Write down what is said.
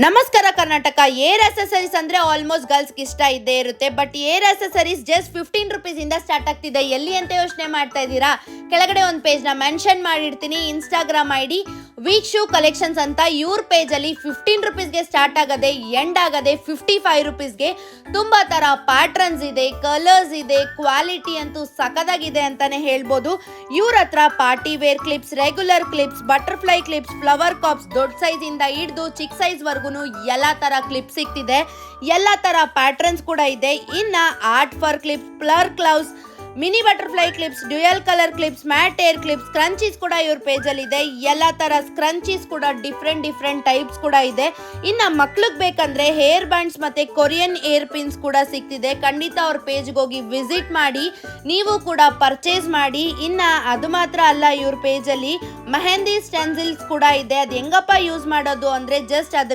ನಮಸ್ಕಾರ Karnataka. Hair accessories ಅಂದ್ರೆ almost ಗರ್ಲ್ಸ್ಗೆ ಇಷ್ಟ ಇದ್ದೇ ಇರುತ್ತೆ. But hair accessories just 15 rupees ಇಂದ ಸ್ಟಾರ್ಟ್ ಆಗ್ತಿದೆ. ಎಲ್ಲಿ ಅಂತ ಯೋಚನೆ ಮಾಡ್ತಾ ಇದ್ದೀರಾ? ಕೆಳಗಡೆ ಒಂದು ಪೇಜ್ನ ಮೆನ್ಷನ್ ಮಾಡಿರ್ತೀನಿ. Instagram ID week shoe collections ಅಂತ. ಇವ್ರ ಪೇಜಲ್ಲಿ 15 ರುಪೀಸ್ಗೆ ಸ್ಟಾರ್ಟ್ ಆಗದೆ, ಎಂಡ್ ಆಗದೆ 55 ರುಪೀಸ್ಗೆ. ತುಂಬಾ ತರ ಪ್ಯಾಟ್ರನ್ಸ್ ಇದೆ, ಕಲರ್ಸ್ ಇದೆ, ಕ್ವಾಲಿಟಿ ಅಂತೂ ಸಖತ್ತಾಗಿದೆ ಅಂತಾನೆ ಹೇಳ್ಬೋದು. ಇವ್ರ ಹತ್ರ party wear clips, regular clips, butterfly clips, flower caps, ದೊಡ್ಡ ಸೈಜ್ ಇಂದ ಹಿಡಿದು ಚಿಕ್ಕ ಸೈಜ್ ವರ್ಗು ಎಲ್ಲಾ ತರ ಕ್ಲಿಪ್ ಸಿಗ್ತಿದೆ. ಎಲ್ಲಾ ತರ ಪ್ಯಾಟ್ರನ್ಸ್ ಕೂಡ ಇದೆ. ಇನ್ನ art fur clips, flower claws, mini butterfly clips, dual colour clips, matte air clips, scrunchies ಕೂಡ ಇವ್ರ ಪೇಜಲ್ಲಿ ಇದೆ. ಎಲ್ಲಾ ತರ ಸ್ಕ್ರಂಚೀಸ್ ಕೂಡ ಡಿಫ್ರೆಂಟ್ ಟೈಪ್ಸ್ ಕೂಡ ಇದೆ. ಇನ್ನ ಮಕ್ಳಿಗೆ ಬೇಕಂದ್ರೆ ಹೇರ್ ಬ್ಯಾಂಡ್ಸ್ ಮತ್ತೆ ಕೊರಿಯನ್ ಏರ್ ಪಿನ್ಸ್ ಕೂಡ ಸಿಗ್ತಿದೆ. ಖಂಡಿತ ಅವ್ರ ಪೇಜ್ಗೆ ಹೋಗಿ ವಿಸಿಟ್ ಮಾಡಿ, ನೀವು ಕೂಡ ಪರ್ಚೇಸ್ ಮಾಡಿ. ಇನ್ನ ಅದು ಮಾತ್ರ ಅಲ್ಲ, ಇವ್ರ ಪೇಜಲ್ಲಿ ಮೆಹಂದಿ ಸ್ಟೆನ್ಸಿಲ್ಸ್ ಕೂಡ ಇದೆ. ಅದು ಹೆಂಗಪ್ಪ ಯೂಸ್ ಮಾಡೋದು ಅಂದ್ರೆ ಜಸ್ಟ್ ಅದನ್ನ